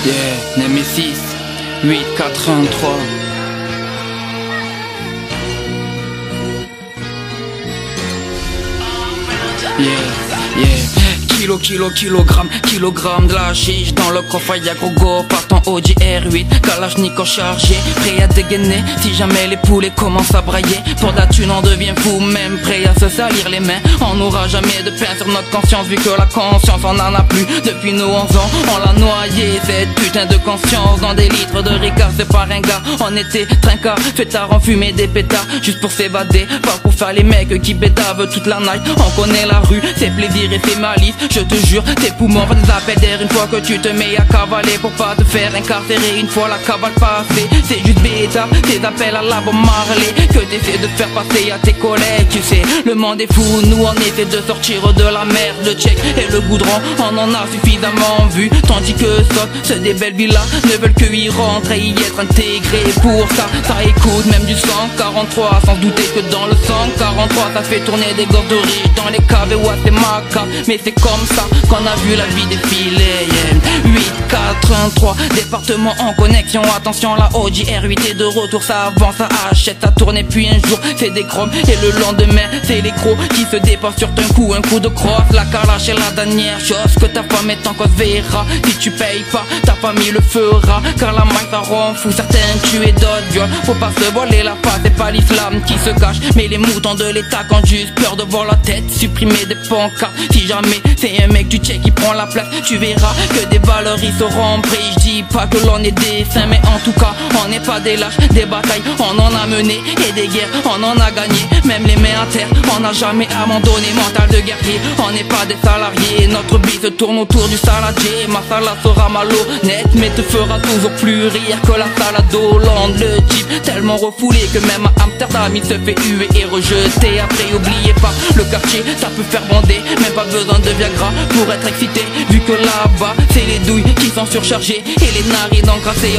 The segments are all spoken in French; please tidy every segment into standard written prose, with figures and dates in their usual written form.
Yeah, Nemesis 883. Kilogramme de la chiche dans le coffre y'a Gogo, partant Audi R8, Kalachnikov chargé, prêt à dégainer si jamais les poulets commencent à brailler. Pour de la thune on devient fou, même prêt à se salir les mains. On n'aura jamais de pain sur notre conscience vu que la conscience on en a plus. Depuis nos 11 ans on l'a noyé, cette putain de conscience dans des litres de Ricard. C'est pas un gars, on était trincard, fêtard, on fumait des pétards juste pour s'évader, pas pour faire les mecs qui bédavent toute la night. On connaît la rue, c'est plaisir et c'est malice, je te jure, tes poumons font des appels d'air une fois que tu te mets à cavaler pour pas te faire incarcérer une fois la cavale passée. C'est juste bêta, tes appels à la Bob Marley que t'essaies de faire passer à tes collègues. Tu sais, le monde est fou, nous on essaie de sortir de la merde. Le check et le goudron, on en a suffisamment vu. Tandis que ceux des belles villas ne veulent que y rentrer et y être intégrés. Pour ça, ça écoute même du 143, sans douter que dans le 143 ça fait tourner des gosses de riches dans les caves. Ouais, c'est macabre, mais c'est comme ça qu'on a vu la vie défiler. 883, département en connexion. Attention, la Audi R8 est de retour, ça avance, ça achète, ça tourne et puis un jour c'est des chromes et le lendemain c'est les crocs qui se dépassent sur un coup de crosse. La Kalash est la dernière chose que ta femme est en cause verra. Si tu payes pas, ta famille le fera, car la maille ça rend fou, certains tués d'autres violent. Faut pas se voiler la face, c'est pas l'islam qui se cache, mais les moutons de l'état qui ont juste peur de voir la tête supprimer des pancartes. Si jamais c'est un mec du check qui prend la place, tu verras que des valeurs ils seront pris. Je dis pas que l'on est des saints, mais en tout cas on n'est pas des lâches. Des batailles on en a mené et des guerres on en a gagné, même les mains à terre on n'a jamais abandonné. Mental de guerrier, on n'est pas des salariés, notre vie se tourne autour du saladier. Ma salade sera malhonnête mais te fera toujours plus rire que la salade Hollande. Le type tellement refoulé que même à Amsterdam il se fait huer et rejeter. Après oubliez pas, le quartier ça peut faire bander, même pas besoin de Viagra pour être excité, vu que là-bas c'est les douilles qui sont surchargées et les narines encrassées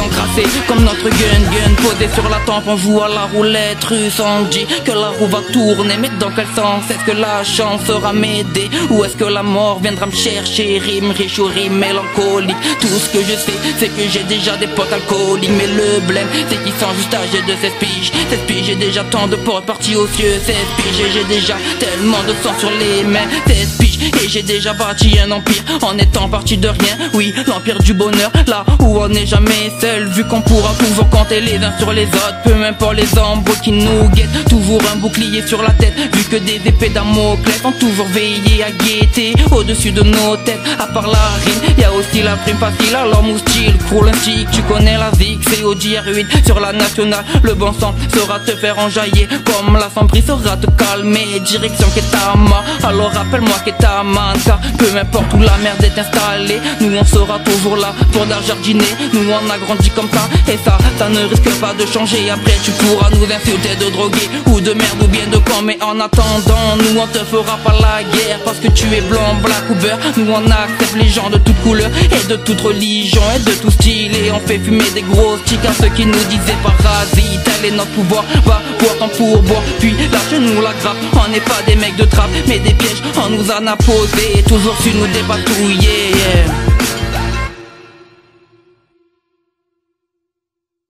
comme notre gun posé sur la tempe. On joue à la roulette russe, on dit que la roue va tourner, mais dans quel sens? Est-ce que la chance sera m'aider ou est-ce que la mort viendra me chercher? Rime riche ou rime mélancolique, tout ce que je sais c'est que j'ai déjà des potes alcooliques, mais le blême c'est qu'ils sont juste âgés de 16 piges. 16 piges, j'ai déjà tant de portes parties aux cieux. 16 piges, j'ai déjà tellement de sang sur les mains. 16 piges et j'ai déjà bâti un empire en étant parti de rien. Oui, l'empire du bonheur, là où on n'est jamais seul, vu qu'on pourra toujours compter les uns sur les autres. Peu importe les embrouilles qui nous guettent, toujours un bouclier sur la tête, vu que des épées Damoclès ont toujours veillé à guetter au-dessus de nos têtes. À part la rime, y a aussi la prime facile, alors moustille, cool un stick, tu connais la zig, c'est Audi R8 sur la nationale. Le bon sang sera te faire enjailler, comme la sombrie sera te calmer. Direction Ketama, alors rappelle-moi Ketama, car peu importe où la merde est installée, nous on sera toujours là pour la jardiner. Nous on a grandi comme ça, et ça ne risque pas de changer. Après tu pourras nous insulter de droguer ou de merde ou bien de con, mais en attendant nous on te fera pas la guerre, parce que tu es blanc, black ou beurre. Nous on accepte les gens de toutes couleurs et de toute religion et de tout style, et on fait fumer des gros sticks à ceux qui nous disaient parasites. Tel est notre pouvoir, va boire ton pourboire puis lâche-nous la grappe. On n'est pas des mecs de trappe mais des pièges on nous en a posé, toujours su nous dépatouiller.